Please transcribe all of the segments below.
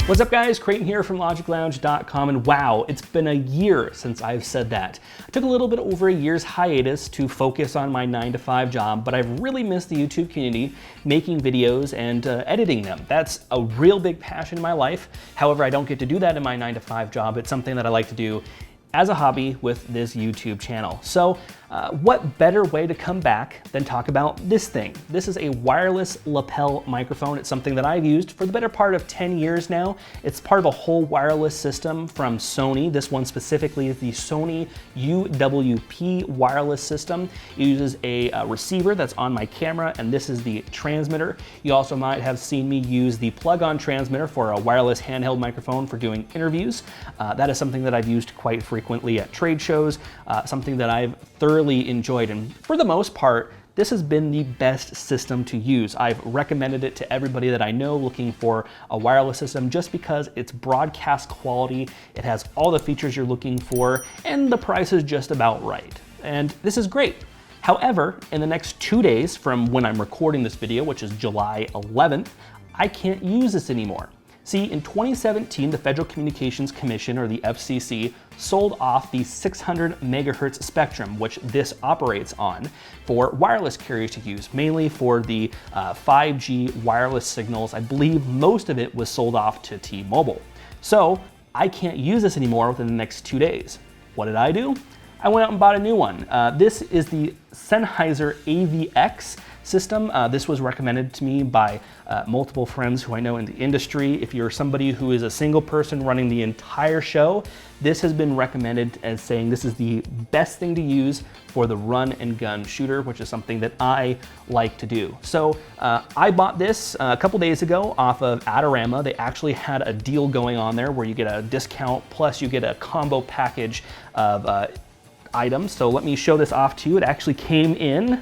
What's up guys, Creighton here from LogicLounge.com, and wow, it's been a year since I've said that. I took a little bit over a year's hiatus to focus on my 9-to-5 job, but I've really missed the YouTube community, making videos and editing them. That's a real big passion in my life. However, I don't get to do that in my 9-to-5 job. It's something that I like to do as a hobby with this YouTube channel. So what better way to come back than talk about this thing? This is a wireless lapel microphone. It's something that I've used for the better part of 10 years now. It's part of a whole wireless system from Sony. This one specifically is the Sony UWP wireless system. It uses a receiver that's on my camera, and this is the transmitter. You also might have seen me use the plug-on transmitter for a wireless handheld microphone for doing interviews. That is something that I've used quite frequently at trade shows, something that I've thoroughly enjoyed, and for the most part, this has been the best system to use. I've recommended it to everybody that I know looking for a wireless system just because it's broadcast quality, it has all the features you're looking for, and the price is just about right. And this is great. However, in the next 2 days from when I'm recording this video, which is July 11th, I can't use this anymore. See, in 2017, the Federal Communications Commission, or the FCC, sold off the 600 megahertz spectrum, which this operates on, for wireless carriers to use, mainly for the 5G wireless signals. I believe most of it was sold off to T-Mobile. So I can't use this anymore within the next 2 days. What did I do? I went out and bought a new one. This is the Sennheiser AVX system. This was recommended to me by multiple friends who I know in the industry. If you're somebody who is a single person running the entire show, this has been recommended as saying this is the best thing to use for the run and gun shooter, which is something that I like to do. So I bought this a couple days ago off of Adorama. They actually had a deal going on there where you get a discount plus you get a combo package of items. So let me show this off to you. It actually came in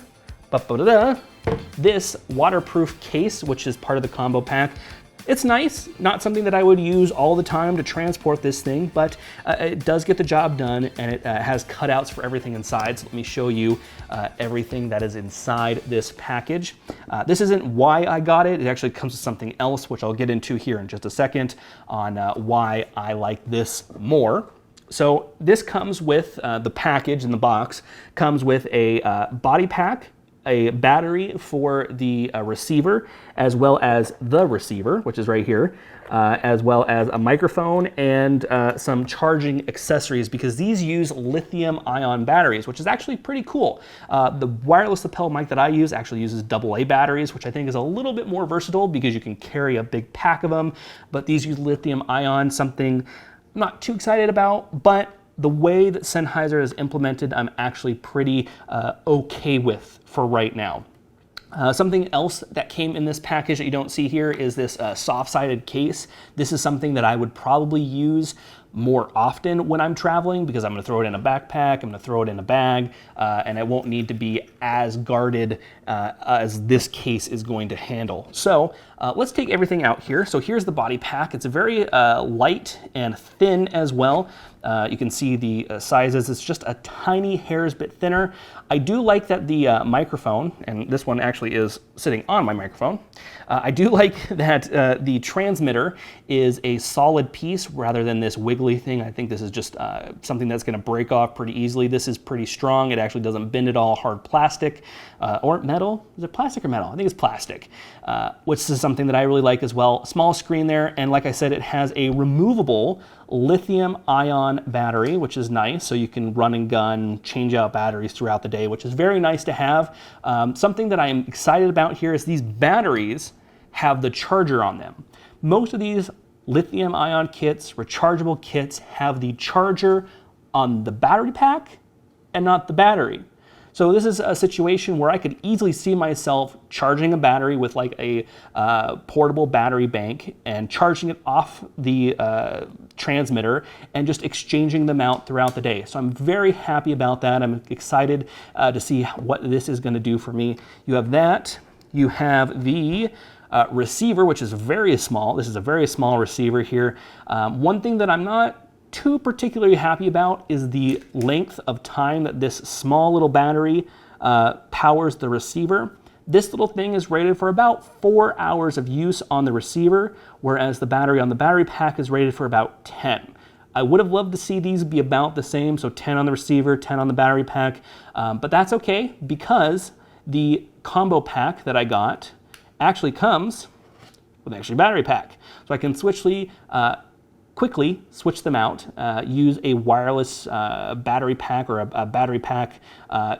this waterproof case, which is part of the combo pack. It's nice, not something that I would use all the time to transport this thing, but it does get the job done, and it has cutouts for everything inside. So let me show you everything that is inside this package. This isn't why I got it. It actually comes with something else, which I'll get into here in just a second on why I like this more. So this comes with the package in the box, comes with a body pack, a battery for the receiver, as well as the receiver, which is right here, as well as a microphone and some charging accessories, because these use lithium-ion batteries, which is actually pretty cool. The wireless lapel mic that I use actually uses AA batteries, which I think is a little bit more versatile because you can carry a big pack of them, but these use lithium-ion, something I'm not too excited about, but the way that Sennheiser is implemented, I'm actually pretty okay with for right now. Something else that came in this package that you don't see here is this soft-sided case. This is something that I would probably use more often when I'm traveling because I'm going to throw it in a backpack, I'm going to throw it in a bag, and it won't need to be as guarded as this case is going to handle. So let's take everything out here. So here's the body pack. It's very light and thin as well. You can see the sizes. It's just a tiny hair's bit thinner. I do like that the microphone, and this one actually is sitting on my microphone, I do like that the transmitter is a solid piece rather than this wiggly thing. I think this is just something that's going to break off pretty easily. This is pretty strong. It actually doesn't bend at all. Hard plastic or metal. Is it plastic or metal? I think it's plastic, which is something that I really like as well. Small screen there, and like I said, it has a removable lithium-ion battery, which is nice, so you can run and gun, change out batteries throughout the day, which is very nice to have. Something that I am excited about here is these batteries have the charger on them. Most of these lithium-ion kits, rechargeable kits, have the charger on the battery pack and not the battery. So this is a situation where I could easily see myself charging a battery with like a portable battery bank and charging it off the transmitter and just exchanging them out throughout the day. So I'm very happy about that. I'm excited to see what this is going to do for me. You have that. You have the receiver, which is very small. This is a very small receiver here. One thing that I'm not too particularly happy about is the length of time that this small little battery powers the receiver. This little thing is rated for about 4 hours of use on the receiver, whereas the battery on the battery pack is rated for about 10. I would have loved to see these be about the same, so 10 on the receiver, 10 on the battery pack, but that's okay because the combo pack that I got actually comes with an extra battery pack. So I can quickly switch them out, use a wireless battery pack or a battery pack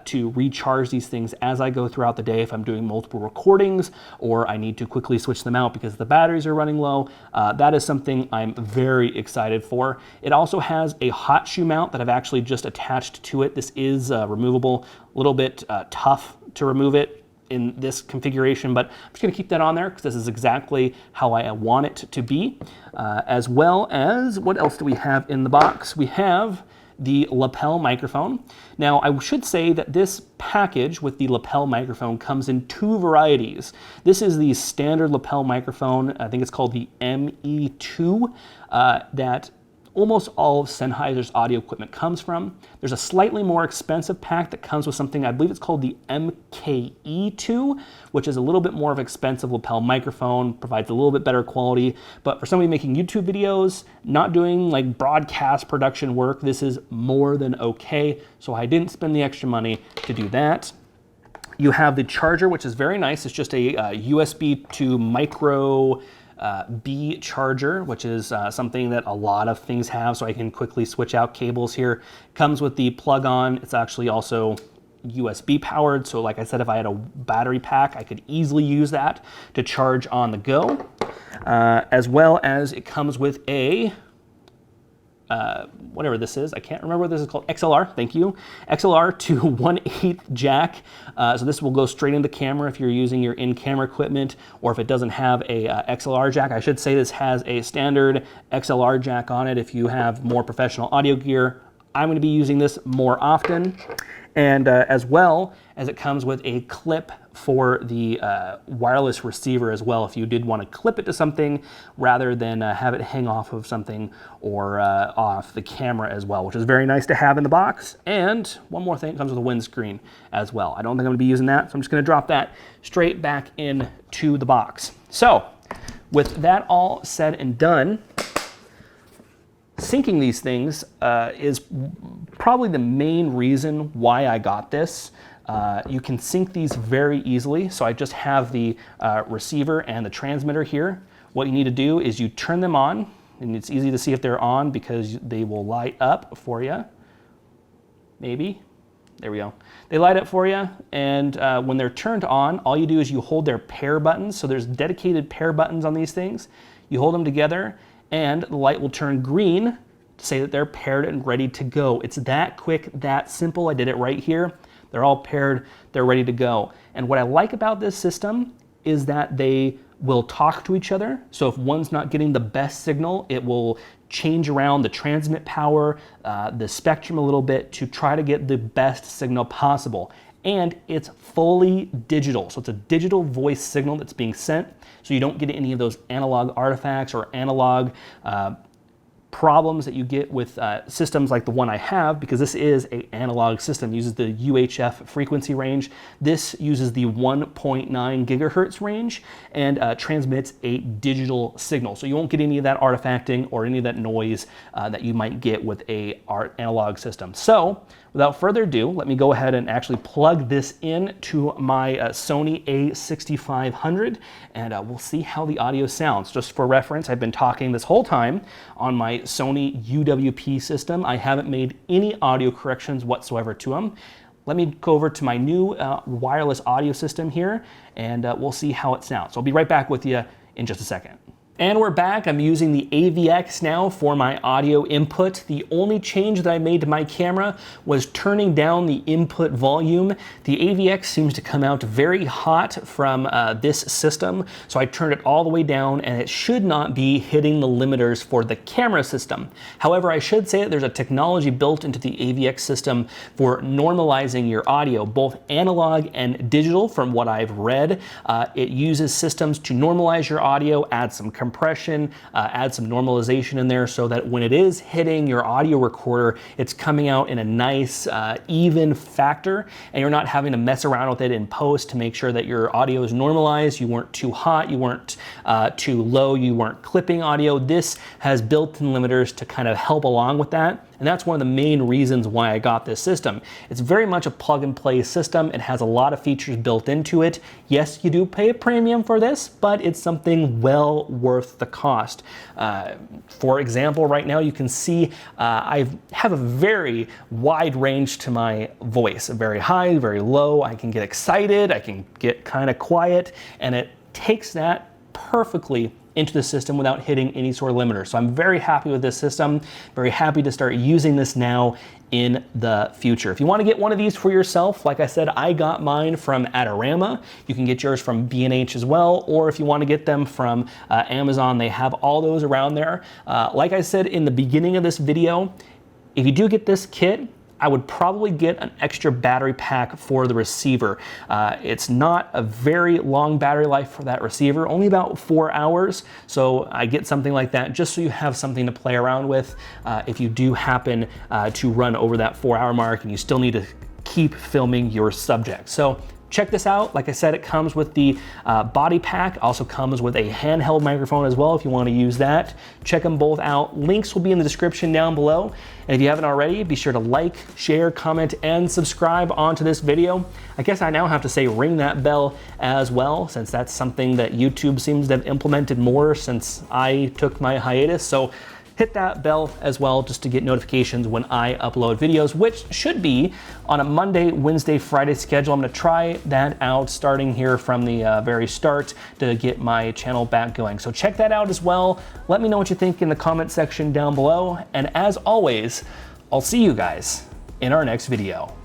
to recharge these things as I go throughout the day if I'm doing multiple recordings or I need to quickly switch them out because the batteries are running low. That is something I'm very excited for. It also has a hot shoe mount that I've actually just attached to it. This is removable, a little bit tough to remove it in this configuration, but I'm just gonna keep that on there because this is exactly how I want it to be. As well as, what else do we have in the box? We have the lapel microphone. Now, I should say that this package with the lapel microphone comes in 2 varieties. This is the standard lapel microphone. I think it's called the ME2 that almost all of Sennheiser's audio equipment comes from. There's a slightly more expensive pack that comes with something, I believe it's called the MKE2, which is a little bit more of an expensive lapel microphone, provides a little bit better quality. But for somebody making YouTube videos, not doing like broadcast production work, this is more than okay. So I didn't spend the extra money to do that. You have the charger, which is very nice. It's just a USB to micro B charger, which is something that a lot of things have, so I can quickly switch out cables here. Comes with the plug-on. It's actually also USB powered, so like I said, if I had a battery pack, I could easily use that to charge on the go. As well as it comes with a whatever this is, I can't remember what this is called, XLR, thank you. XLR to 1/8 jack. So this will go straight into camera if you're using your in-camera equipment, or if it doesn't have a XLR jack. I should say this has a standard XLR jack on it if you have more professional audio gear. I'm gonna be using this more often. And as well as it comes with a clip for the wireless receiver as well, if you did want to clip it to something rather than have it hang off of something or off the camera as well, which is very nice to have in the box. And one more thing, it comes with a windscreen as well. I don't think I'm going to be using that, so I'm just going to drop that straight back into the box. So with that all said and done, syncing these things is probably the main reason why I got this. You can sync these very easily. So I just have the receiver and the transmitter here. What you need to do is you turn them on, and it's easy to see if they're on because they will light up for you. Maybe. There we go. They light up for you, and when they're turned on, all you do is you hold their pair buttons. So there's dedicated pair buttons on these things. You hold them together, and the light will turn green to say that they're paired and ready to go. It's that quick, that simple. I did it right here. They're all paired, they're ready to go. And what I like about this system is that they will talk to each other. So if one's not getting the best signal, it will change around the transmit power, the spectrum a little bit to try to get the best signal possible. And it's fully digital. So it's a digital voice signal that's being sent. So you don't get any of those analog artifacts or analog problems that you get with systems like the one I have, because this is an analog system, uses the UHF frequency range. This uses the 1.9 gigahertz range and transmits a digital signal. So you won't get any of that artifacting or any of that noise that you might get with a analog system. So without further ado, let me go ahead and actually plug this in to my Sony a6500, and we'll see how the audio sounds. Just for reference, I've been talking this whole time on my Sony UWP system. I haven't made any audio corrections whatsoever to them. Let me go over to my new wireless audio system here, and we'll see how it sounds. So I'll be right back with you in just a second. And we're back. I'm using the AVX now for my audio input. The only change that I made to my camera was turning down the input volume. The AVX seems to come out very hot from this system, so I turned it all the way down, and it should not be hitting the limiters for the camera system. However, I should say that there's a technology built into the AVX system for normalizing your audio, both analog and digital from what I've read. It uses systems to normalize your audio, add some compression, add some normalization in there so that when it is hitting your audio recorder, it's coming out in a nice, even factor, and you're not having to mess around with it in post to make sure that your audio is normalized. You weren't too hot, you weren't too low, you weren't clipping audio. This has built-in limiters to kind of help along with that. And that's one of the main reasons why I got this system. It's very much a plug and play system. It has a lot of features built into it. Yes, you do pay a premium for this, but it's something well worth the cost. For example, right now you can see I have a very wide range to my voice, very high, very low. I can get excited, I can get kind of quiet, and it takes that perfectly into the system without hitting any sort of limiter. So I'm very happy with this system, very happy to start using this now in the future. If you want to get one of these for yourself, like I said, I got mine from Adorama. You can get yours from B&H as well, or if you want to get them from Amazon, they have all those around there. Like I said in the beginning of this video, if you do get this kit, I would probably get an extra battery pack for the receiver. It's not a very long battery life for that receiver, only about 4 hours. So I get something like that just so you have something to play around with if you do happen to run over that 4-hour mark and you still need to keep filming your subject. So check this out. Like I said, it comes with the body pack, also comes with a handheld microphone as well if you want to use that. Check them both out. Links will be in the description down below. And if you haven't already, be sure to like, share, comment, and subscribe onto this video. I guess I now have to say ring that bell as well, since that's something that YouTube seems to have implemented more since I took my hiatus. So hit that bell as well just to get notifications when I upload videos, which should be on a Monday, Wednesday, Friday schedule. I'm gonna try that out starting here from the very start to get my channel back going. So check that out as well. Let me know what you think in the comment section down below. And as always, I'll see you guys in our next video.